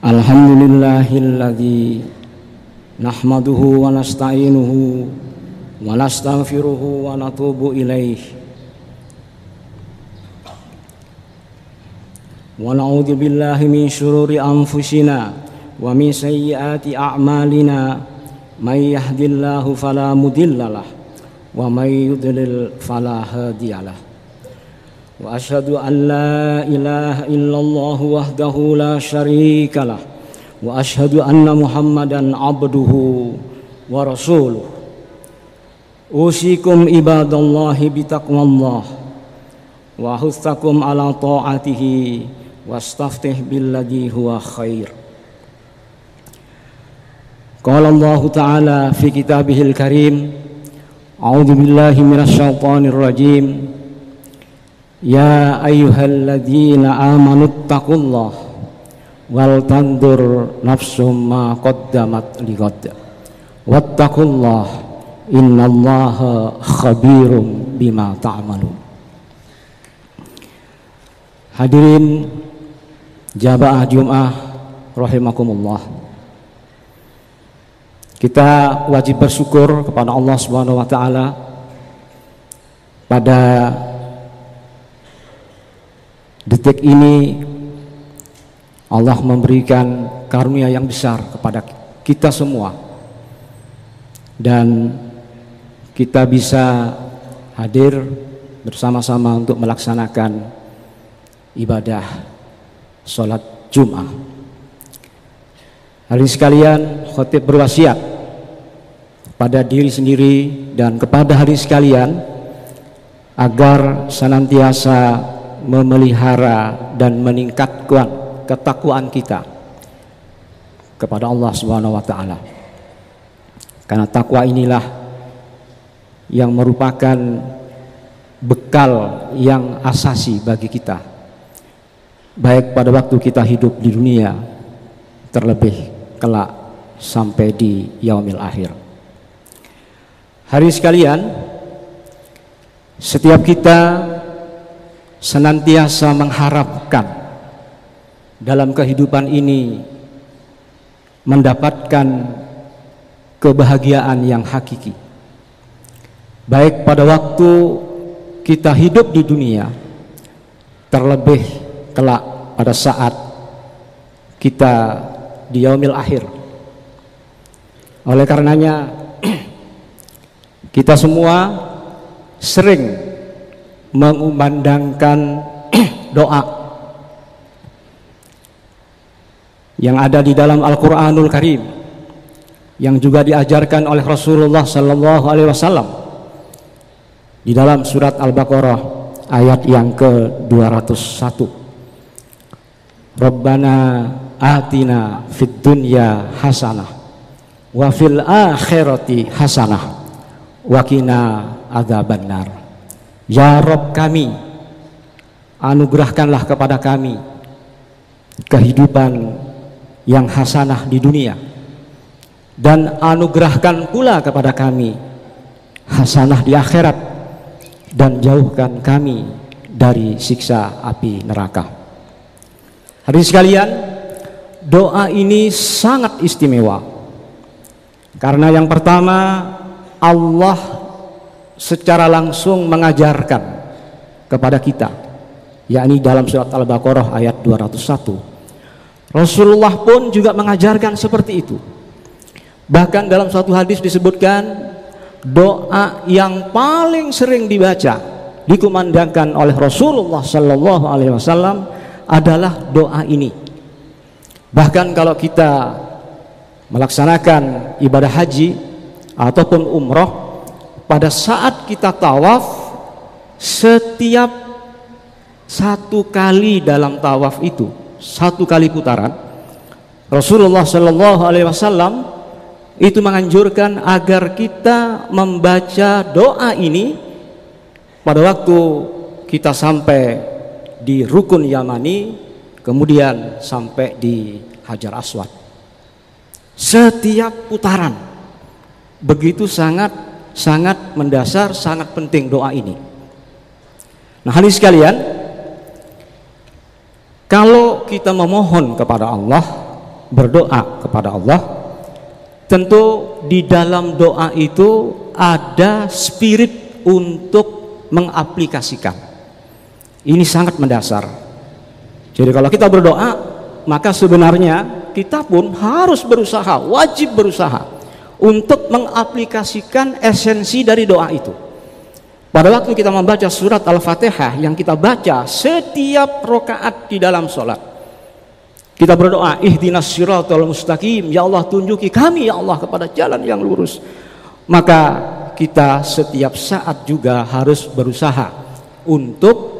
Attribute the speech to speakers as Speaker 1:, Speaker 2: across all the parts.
Speaker 1: Alhamdulillahilladzi nahmaduhu wa nasta'inuhu wa nastaghfiruhu wa natubu ilaih wa na'udzu billahi min syururi anfusina wa min sayyiati a'malina may yahdihillahu fala mudhillalah wa may yudlil fala hadiyalah wa asyhadu an la ilaha illallah wahdahu la syarikalah wa asyhadu anna muhammadan abduhu wa rasuluh. Usikum ibadallahi bitaqwallah wa hustakum ala ta'atihi wastaftih billadhi huwa khair. Qala Allah ta'ala fi kitabihil karim, a'udzu billahi minasyaitonir rajim. Ya ayyuhalladzina amanu taqullah wal tandur nafsum ma qaddamat lighad wattaqullah innallaha khabirum bima ta'malun. Hadirin jamaah Jumat rahimakumullah. Kita wajib bersyukur kepada Allah Subhanahu wa taala pada detik ini Allah memberikan karunia yang besar kepada kita semua dan kita bisa hadir bersama-sama untuk melaksanakan ibadah sholat Jumat. Hadirin sekalian, khatib berwasiat pada diri sendiri dan kepada hadirin sekalian agar senantiasa memelihara dan meningkatkan ketakwaan kita kepada Allah Subhanahu wa taala. Karena takwa inilah yang merupakan bekal yang asasi bagi kita, baik pada waktu kita hidup di dunia, terlebih kelak sampai di yaumil akhir. Hari sekalian, setiap kita senantiasa mengharapkan dalam kehidupan ini mendapatkan kebahagiaan yang hakiki, baik pada waktu kita hidup di dunia, terlebih kelak pada saat kita di yaumil akhir. Oleh karenanya kita semua sering mengumandangkan doa yang ada di dalam Al-Quranul Karim, yang juga diajarkan oleh Rasulullah Sallallahu Alaihi Wasallam di dalam surat Al-Baqarah ayat yang ke-201. Rabbana atina fid dunya hasanah wa fil akhirati hasanah wa qina adzabannar. Ya Rabb kami, anugerahkanlah kepada kami kehidupan yang hasanah di dunia, dan anugerahkan pula kepada kami hasanah di akhirat, dan jauhkan kami dari siksa api neraka. Hadirin sekalian, doa ini sangat istimewa karena yang pertama, Allah secara langsung mengajarkan kepada kita, yakni dalam surat Al-Baqarah ayat 201. Rasulullah pun juga mengajarkan seperti itu. Bahkan dalam suatu hadis disebutkan doa yang paling sering dibaca, dikumandangkan oleh Rasulullah Sallallahu Alaihi Wasallam adalah doa ini. Bahkan kalau kita melaksanakan ibadah haji ataupun umroh, pada saat kita tawaf, setiap satu kali dalam tawaf itu, satu kali putaran, Rasulullah Shallallahu Alaihi Wasallam itu menganjurkan agar kita membaca doa ini pada waktu kita sampai di Rukun Yamani, kemudian sampai di Hajar Aswad. Setiap putaran begitu sangat mendasar, sangat penting doa ini. Nah, hadirin sekalian, kalau kita memohon kepada Allah, berdoa kepada Allah, tentu di dalam doa itu ada spirit untuk mengaplikasikan. Ini sangat mendasar. Jadi kalau kita berdoa, maka sebenarnya kita pun harus berusaha, wajib berusaha untuk mengaplikasikan esensi dari doa itu. Pada waktu kita membaca surat Al-Fatihah yang kita baca setiap rakaat di dalam sholat, kita berdoa, ihdinas siratal mustaqim, ya Allah tunjuki kami ya Allah kepada jalan yang lurus. Maka kita setiap saat juga harus berusaha untuk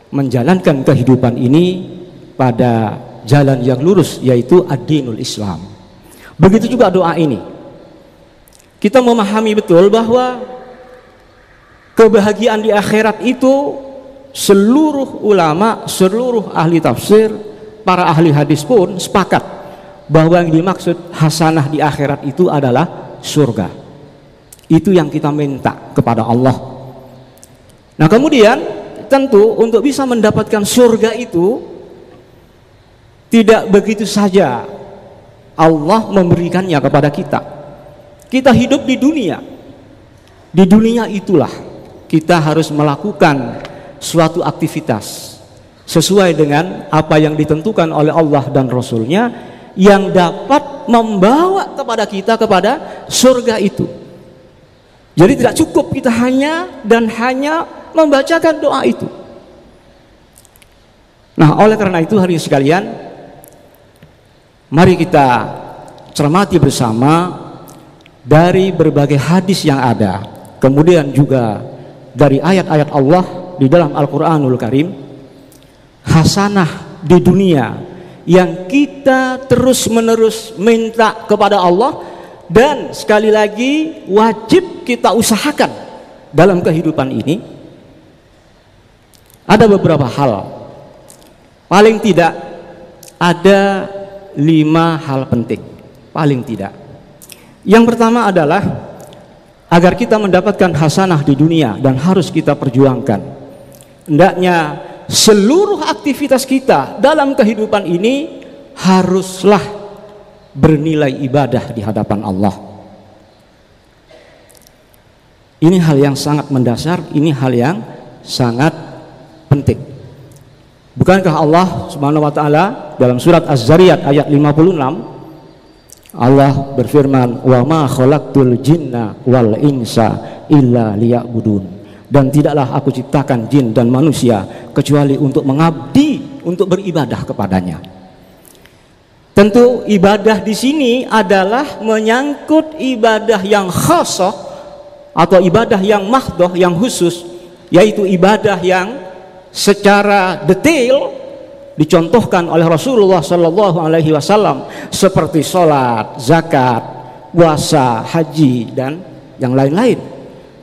Speaker 1: menjalankan kehidupan ini pada jalan yang lurus, yaitu ad-dinul Islam. Begitu juga doa ini. Kita memahami betul bahwa kebahagiaan di akhirat itu seluruh ulama, seluruh ahli tafsir, para ahli hadis pun sepakat bahwa yang dimaksud hasanah di akhirat itu adalah surga. Itu yang kita minta kepada Allah. Nah kemudian tentu untuk bisa mendapatkan surga itu tidak begitu saja Allah memberikannya kepada kita. Kita hidup di dunia. Di dunia itulah kita harus melakukan suatu aktivitas sesuai dengan apa yang ditentukan oleh Allah dan Rasulnya yang dapat membawa kepada kita kepada surga itu. Jadi tidak cukup kita hanya membacakan doa itu. Nah oleh karena itu hari sekalian, mari kita cermati bersama dari berbagai hadis yang ada, kemudian juga dari ayat-ayat Allah di dalam Al-Quranul Karim, hasanah di dunia yang kita terus-menerus minta kepada Allah, dan sekali lagi wajib kita usahakan dalam kehidupan ini. Ada beberapa hal, paling tidak ada 5 hal penting, paling tidak. Yang pertama adalah agar kita mendapatkan hasanah di dunia, dan harus kita perjuangkan, hendaknya seluruh aktivitas kita dalam kehidupan ini haruslah bernilai ibadah di hadapan Allah. Ini hal yang sangat mendasar, ini hal yang sangat penting. Bukankah Allah Subhanahu wa taala dalam surat Az-Zariyat ayat 56 Allah berfirman, wa ma khalaqtul jinna wal insa illa liya'budun, dan tidaklah aku ciptakan jin dan manusia kecuali untuk mengabdi, untuk beribadah kepadanya. Tentu ibadah di sini adalah menyangkut ibadah yang khassah atau ibadah yang mahdhah, yang khusus, yaitu ibadah yang secara detail dicontohkan oleh Rasulullah Sallallahu Alaihi Wasallam, seperti sholat, zakat, puasa, haji, dan yang lain-lain.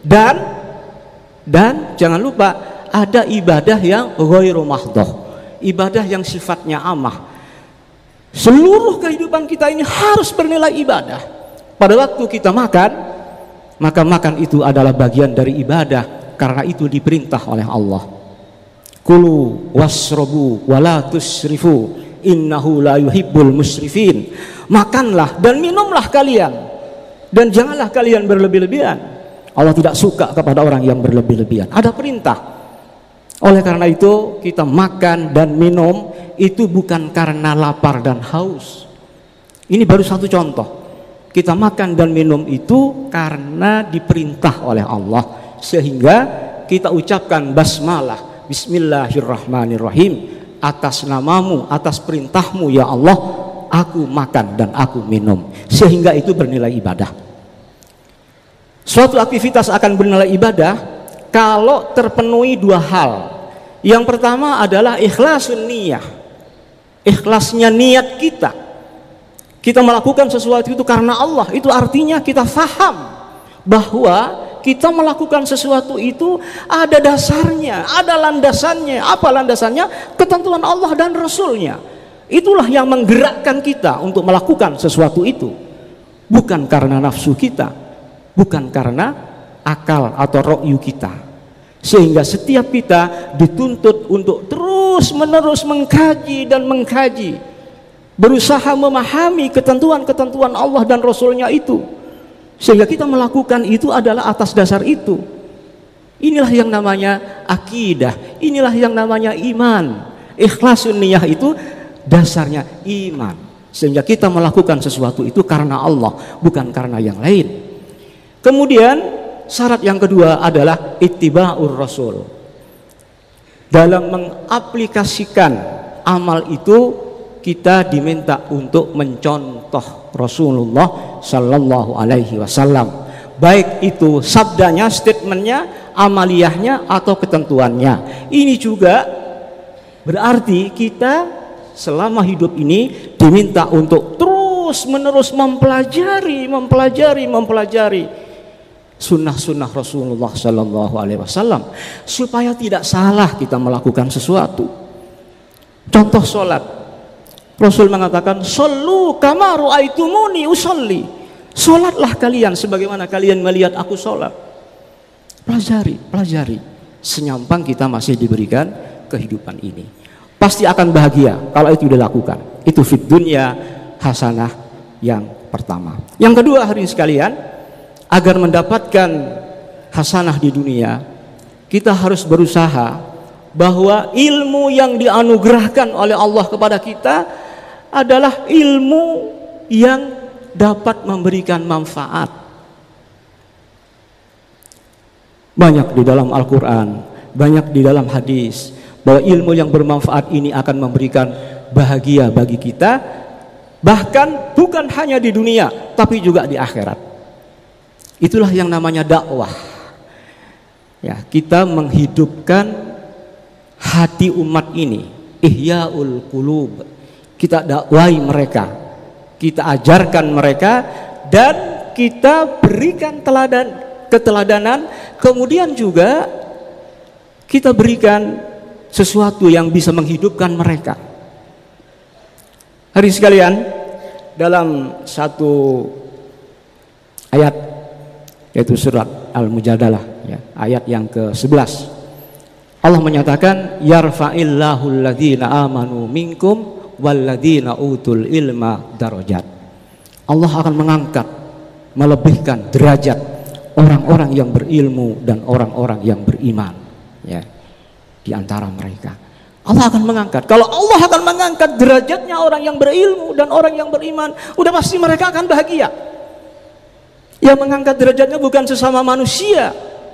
Speaker 1: Dan jangan lupa ada ibadah yang ghairu mahdhah, ibadah yang sifatnya amah. Seluruh kehidupan kita ini harus bernilai ibadah. Pada waktu kita makan, maka makan itu adalah bagian dari ibadah, karena itu diperintah oleh Allah. Kulu wasrobu wala tusrifu innahu la yuhibbul musrifin. Makanlah dan minumlah kalian, dan janganlah kalian berlebih-lebihan. Allah tidak suka kepada orang yang berlebih-lebihan. Ada perintah. Oleh karena itu kita makan dan minum itu bukan karena lapar dan haus. Ini baru satu contoh. Kita makan dan minum itu karena diperintah oleh Allah, sehingga kita ucapkan basmalah, Bismillahirrahmanirrahim, atas namamu, atas perintahmu ya Allah, aku makan dan aku minum, sehingga itu bernilai ibadah. Suatu aktivitas akan bernilai ibadah kalau terpenuhi 2 hal. Yang pertama adalah ikhlasun niyah, ikhlasnya niat kita. Kita melakukan sesuatu itu karena Allah, itu artinya kita faham bahwa kita melakukan sesuatu itu ada dasarnya, ada landasannya. Apa landasannya? Ketentuan Allah dan Rasulnya. Itulah yang menggerakkan kita untuk melakukan sesuatu itu, bukan karena nafsu kita, bukan karena akal atau ra'yu kita. Sehingga setiap kita dituntut untuk terus menerus mengkaji dan mengkaji berusaha memahami ketentuan-ketentuan Allah dan Rasulnya itu, sehingga kita melakukan itu adalah atas dasar itu. Inilah yang namanya akidah, inilah yang namanya iman. Ikhlasun niyah itu dasarnya iman, sehingga kita melakukan sesuatu itu karena Allah, bukan karena yang lain. Kemudian syarat yang kedua adalah ittiba'ur rasul. Dalam mengaplikasikan amal itu kita diminta untuk mencontoh Rasulullah Sallallahu Alaihi Wasallam, baik itu sabdanya, statementnya, amaliyahnya, atau ketentuannya. Ini juga berarti kita selama hidup ini diminta untuk terus menerus mempelajari sunnah-sunnah Rasulullah Sallallahu Alaihi Wasallam, supaya tidak salah kita melakukan sesuatu. Contoh sholat, Rasul mengatakan, "Shollu kama ra'aitumuni usolli." Sholatlah kalian sebagaimana kalian melihat aku sholat. Pelajari. Senyampang kita masih diberikan kehidupan ini, pasti akan bahagia kalau itu dilakukan. Itu fid dunya hasanah yang pertama. Yang kedua, hadirin sekalian, agar mendapatkan hasanah di dunia, kita harus berusaha bahwa ilmu yang dianugerahkan oleh Allah kepada kita adalah ilmu yang dapat memberikan manfaat. Banyak di dalam Al-Quran, banyak di dalam hadis, bahwa ilmu yang bermanfaat ini akan memberikan bahagia bagi kita, bahkan bukan hanya di dunia, tapi juga di akhirat. Itulah yang namanya dakwah. Ya, kita menghidupkan hati umat ini, ihya'ul qulub. Kita dakwai mereka, kita ajarkan mereka, dan kita berikan keteladanan, kemudian juga kita berikan sesuatu yang bisa menghidupkan mereka. Hadirin sekalian, dalam satu ayat, yaitu surat Al-Mujadalah, ya, ayat yang ke-11, Allah menyatakan, yarfa'illahu alladhina amanu minkum walladhina utul ilma darajat. Allah akan mengangkat, melebihkan derajat orang-orang yang berilmu dan orang-orang yang beriman, ya, di antara mereka. Allah akan mengangkat. Kalau Allah akan mengangkat derajatnya orang yang berilmu dan orang yang beriman, udah pasti mereka akan bahagia. Yang mengangkat derajatnya bukan sesama manusia,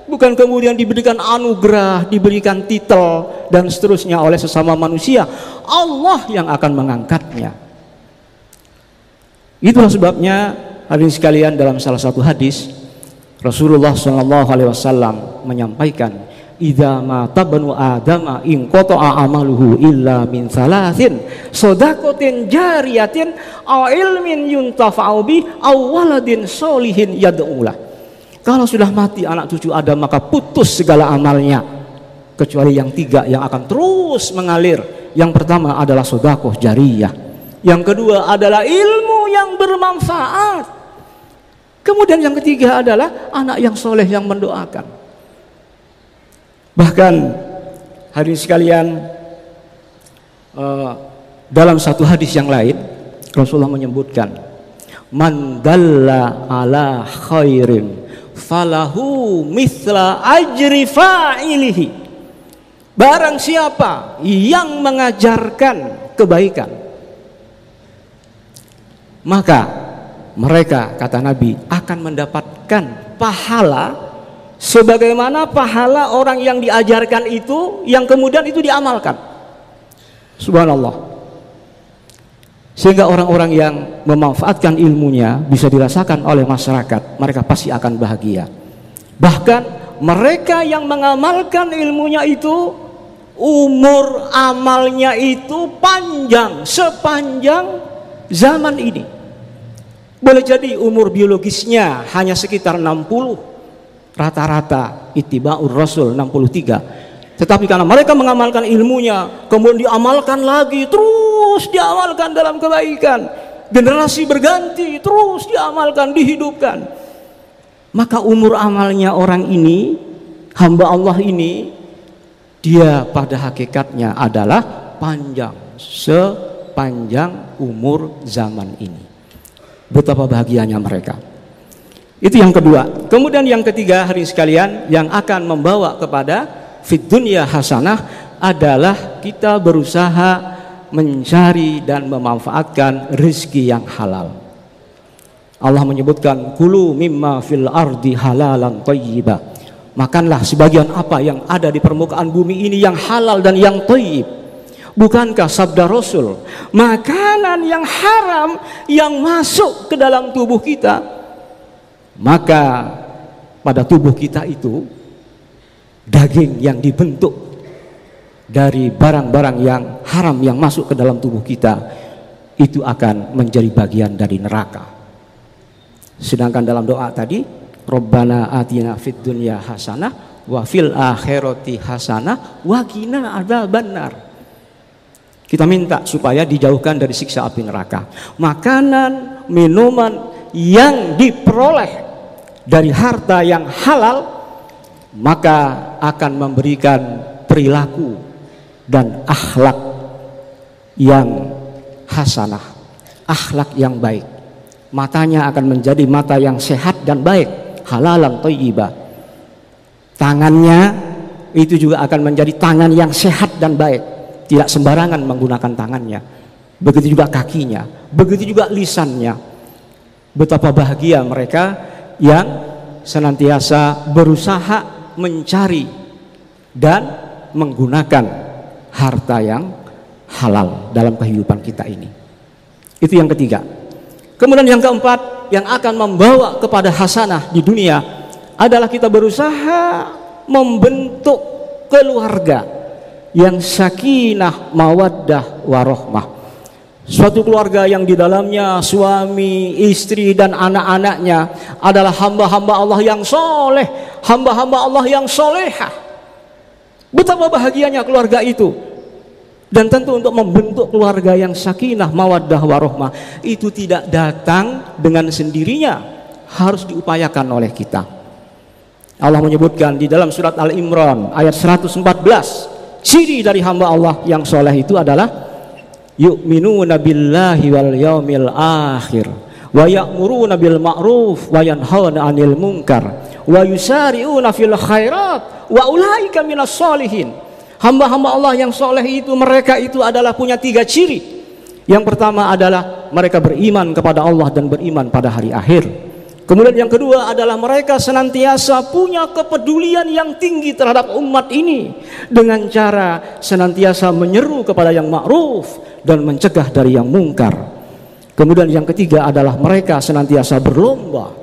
Speaker 1: bukan kemudian diberikan anugerah, diberikan titel dan seterusnya oleh sesama manusia. Allah yang akan mengangkatnya. Itulah sebabnya, hadirin sekalian, dalam salah satu hadis Rasulullah SAW menyampaikan, idza mata banu adama in qata'a amaluhu illa min thalathin shadaqatin jariyatin aw ilmin yuntafa'u bi aw waladin sholihin yad'ulah. Kalau sudah mati anak cucu Adam, maka putus segala amalnya kecuali yang tiga yang akan terus mengalir. Yang pertama adalah sedekah jariyah, yang kedua adalah ilmu yang bermanfaat, kemudian yang ketiga adalah anak yang soleh yang mendoakan. Bahkan hadirin sekalian, dalam satu hadis yang lain Rasulullah menyebutkan, man dalla ala khairin falahu mithla ajri fa'ilihi. Barang siapa yang mengajarkan kebaikan, maka mereka, kata Nabi, akan mendapatkan pahala sebagaimana pahala orang yang diajarkan itu, yang kemudian itu diamalkan. Subhanallah. Sehingga orang-orang yang memanfaatkan ilmunya bisa dirasakan oleh masyarakat, mereka pasti akan bahagia. Bahkan mereka yang mengamalkan ilmunya itu, umur amalnya itu panjang sepanjang zaman ini. Boleh jadi umur biologisnya hanya sekitar 60, rata-rata ittiba'ur rasul 63. Tetapi karena mereka mengamalkan ilmunya, kemudian diamalkan lagi, terus diamalkan dalam kebaikan, generasi berganti, terus diamalkan, dihidupkan, maka umur amalnya orang ini, hamba Allah ini, dia pada hakikatnya adalah panjang sepanjang umur zaman ini. Betapa bahagianya mereka. Itu yang kedua. Kemudian yang ketiga, hadirin sekalian, yang akan membawa kepada fid dunya hasanah adalah kita berusaha mencari dan memanfaatkan rezeki yang halal. Allah menyebutkan kulu mimma fil ardi halalan thayyibah. Makanlah sebagian apa yang ada di permukaan bumi ini yang halal dan yang thayyib. Bukankah sabda Rasul, makanan yang haram yang masuk ke dalam tubuh kita, maka pada tubuh kita itu daging yang dibentuk dari barang-barang yang haram yang masuk ke dalam tubuh kita itu akan menjadi bagian dari neraka. Sedangkan dalam doa tadi, Rabbana atina fid dunya hasanah wa fil akhirati hasanah wa qina adzabannar. Kita minta supaya dijauhkan dari siksa api neraka. Makanan, minuman yang diperoleh dari harta yang halal maka akan memberikan perilaku dan akhlak yang hasanah, akhlak yang baik. Matanya akan menjadi mata yang sehat dan baik, halalan thayyibah. Tangannya itu juga akan menjadi tangan yang sehat dan baik, tidak sembarangan menggunakan tangannya. Begitu juga kakinya, begitu juga lisannya. Betapa bahagia mereka yang senantiasa berusaha mencari dan menggunakan harta yang halal dalam kehidupan kita ini. Itu yang ketiga. Kemudian yang keempat, yang akan membawa kepada hasanah di dunia adalah kita berusaha membentuk keluarga yang sakinah, mawaddah, warahmah. Suatu keluarga yang di dalamnya suami, istri dan anak-anaknya adalah hamba-hamba Allah yang soleh, hamba-hamba Allah yang solehah. Betapa bahagianya keluarga itu. Dan tentu untuk membentuk keluarga yang sakinah, mawaddah, warahmah itu tidak datang dengan sendirinya, harus diupayakan oleh kita. Allah menyebutkan di dalam surat Al-Imran ayat 114, ciri dari hamba Allah yang soleh itu adalah yu'minuna billahi wal yaumil akhir wa ya'muruna bil ma'ruf wa yanhauna 'anil munkar wa yusari'una fil khairat wa ulaika minas sholihin. Hamba-hamba Allah yang soleh itu, mereka itu adalah punya 3 ciri. Yang pertama adalah mereka beriman kepada Allah dan beriman pada hari akhir. Kemudian yang kedua adalah mereka senantiasa punya kepedulian yang tinggi terhadap umat ini dengan cara senantiasa menyeru kepada yang ma'ruf dan mencegah dari yang mungkar. Kemudian yang ketiga adalah mereka senantiasa berlomba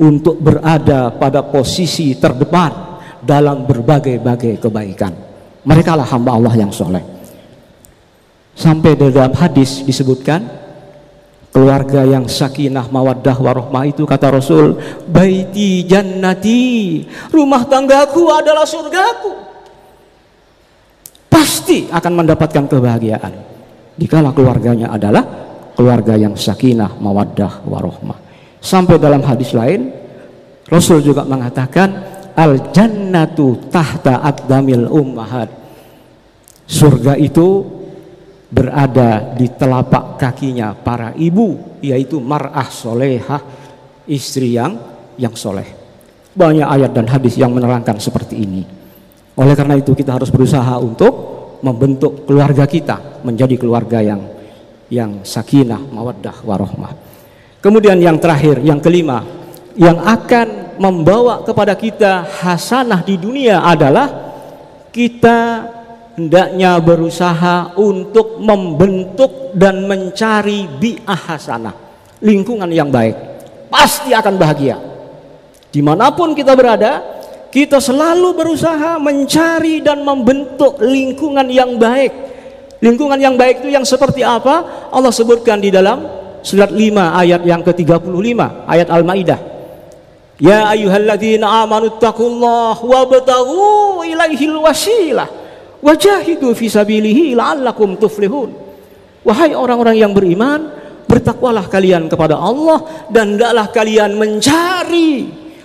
Speaker 1: untuk berada pada posisi terdepan dalam berbagai-bagai kebaikan. Mereka lah hamba Allah yang soleh. Sampai dalam hadis disebutkan keluarga yang sakinah, mawaddah, warahmah itu kata Rasul, baiti jannati, rumah tanggaku adalah surgaku. Pasti akan mendapatkan kebahagiaan dikala keluarganya adalah keluarga yang sakinah, mawaddah, warahmah. Sampai dalam hadis lain Rasul juga mengatakan al jannatu tahta aqdamil ummahat. Surga itu berada di telapak kakinya para ibu, yaitu mar'ah solehah, istri yang soleh. Banyak ayat dan hadis yang menerangkan seperti ini. Oleh karena itu kita harus berusaha untuk membentuk keluarga kita menjadi keluarga yang sakinah, mawaddah, warahmah. Kemudian yang terakhir, yang kelima, yang akan membawa kepada kita hasanah di dunia adalah kita hendaknya berusaha untuk membentuk dan mencari bi'ah hasanah, lingkungan yang baik. Pasti akan bahagia. Dimanapun kita berada, kita selalu berusaha mencari dan membentuk lingkungan yang baik. Lingkungan yang baik itu yang seperti apa? Allah sebutkan di dalam surat 5 ayat yang ke-35, ayat Al-Maidah. Ya ayyuhalladzina amanu taqullaha wabtaghu ilaihil wasilah wajahidu fisabilihi la'allakum tuflihun. Wahai orang-orang yang beriman, bertakwalah kalian kepada Allah dan hendaklah kalian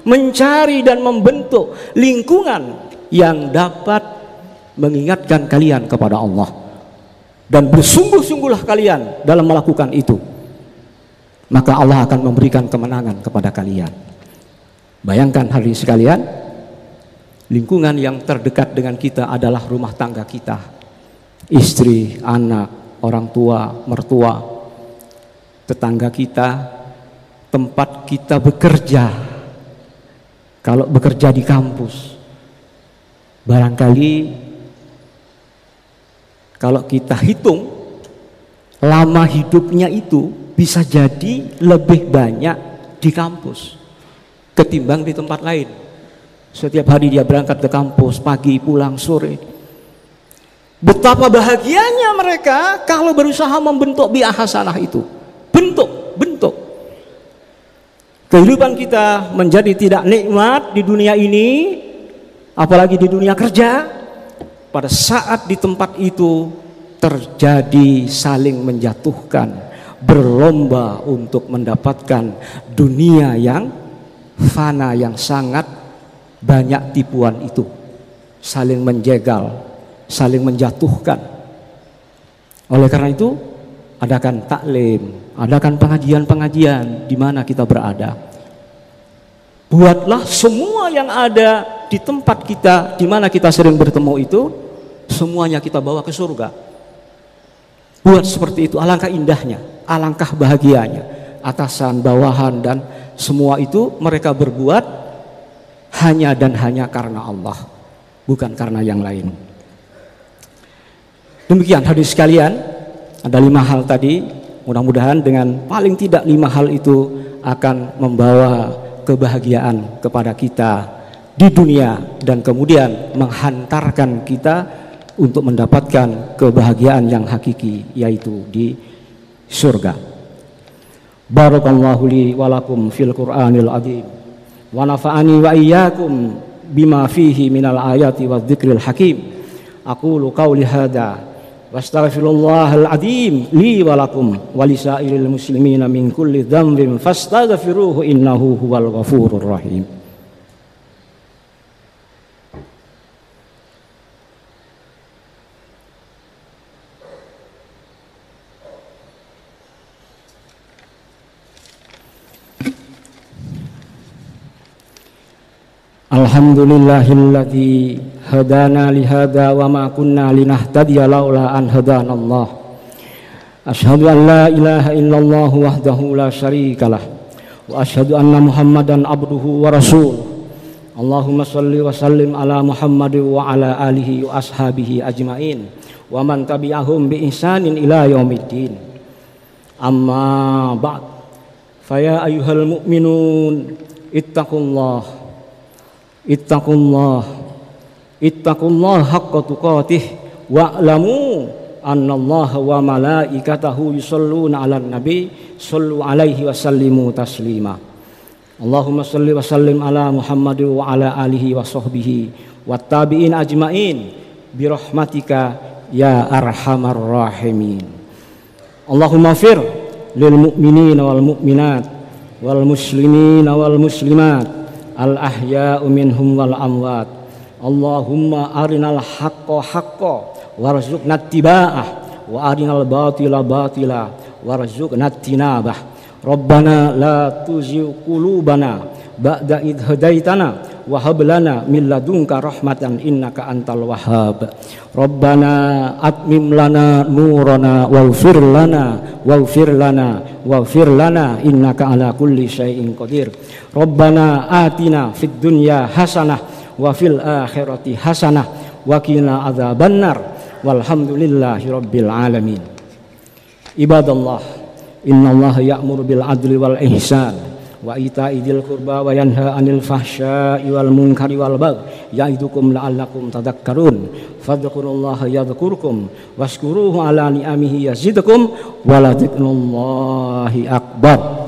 Speaker 1: mencari dan membentuk lingkungan yang dapat mengingatkan kalian kepada Allah. dan bersungguh-sungguhlah kalian dalam melakukan itu, maka Allah akan memberikan kemenangan kepada kalian. Bayangkan hadirin sekalian, lingkungan yang terdekat dengan kita adalah rumah tangga kita, istri, anak, orang tua, mertua, tetangga kita, tempat kita bekerja. Kalau bekerja di kampus, barangkali kalau kita hitung lama hidupnya itu bisa jadi lebih banyak di kampus ketimbang di tempat lain. Setiap hari dia berangkat ke kampus, pagi pulang sore. Betapa bahagianya mereka kalau berusaha membentuk bi'ah hasanah itu. Bentuk. Kehidupan kita menjadi tidak nikmat di dunia ini, apalagi di dunia kerja, pada saat di tempat itu terjadi saling menjatuhkan, berlomba untuk mendapatkan dunia yang fana, yang sangat banyak tipuan itu, saling menjegal, saling menjatuhkan. Oleh karena itu, adakan taklim, adakan pengajian-pengajian di mana kita berada. Buatlah semua yang ada di tempat kita, di mana kita sering bertemu itu, semuanya kita bawa ke surga. Buat seperti itu, alangkah indahnya, alangkah bahagianya. Atasan, bawahan, dan semua itu mereka berbuat hanya dan hanya karena Allah, bukan karena yang lain. Demikian hadirin sekalian, ada 5 hal tadi. Mudah-mudahan dengan paling tidak 5 hal itu akan membawa kebahagiaan kepada kita di dunia dan kemudian menghantarkan kita untuk mendapatkan kebahagiaan yang hakiki, yaitu di surga. Barakallahu li wa lakum fil Qur'anil azim wa nafa'ani wa iyyakum bima fihi minal ayati wadh-dhikril hakim. Aqulu qawli hadza wastaghfirullahal azim li wa lakum wa lisairil muslimina min kulli dhanbin fastaghfiruhu innahu huwal ghafurur rahim. Alhamdulillahilladzi hadana lihada wa ma kunna linahtadiya laula an hadanallah. Asyhadu an la ilaha illallah wahdahu la syarikalah wa asyhadu anna Muhammadan abduhu wa rasuluh. Allahumma shalli wa sallim ala Muhammad wa ala alihi wa ashabihi ajmain wa man tabi'ahum bi ihsanin ila yaumiddin. Amma ba'd. Faya ayyuhal mu'minun ittaqullah haqqa tuqatih wa'lamu annallaha wa malaikatahu yusholluna 'alan nabi shallu 'alaihi wa sallimu taslima. Allahumma shalli wa sallim ala Muhammad wa ala alihi wa sahbihi wat tabi'in ajmain bi rahmatika ya arhamar rahimin. Allahumma fir lil mu'minina wal mu'minat wal muslimina wal muslimat al ahya'u minhum wal amwat. Allahumma arinal haqqa haqqa warzuqna ittiba'ah wa arinal batila batila warzuqna ijtinabah. Rabbana la tuzigh qulubana ba'da idh hadaitana wa hab lana min ladunka rahmatan innaka antal wahhab. Rabbana atmim lana nurana waghfir lana innaka ala kulli syai'in qadir. Rabbana atina fid dunya hasanah wa fil akhirati hasanah wa qina adzabannar walhamdulillahi rabbil alamin. Ibadallah, innallaha ya'muru bil adli wal ihsan wa ita'i dzil qurba wa yanha 'anil fahsya'i wal munkari wal baghi ya'idukum la'allakum tadhakkarun. Fadhkurullaha yadhkurkum washkuruhu 'ala ni'amihi yazidkum wa la dzikrullahi akbar.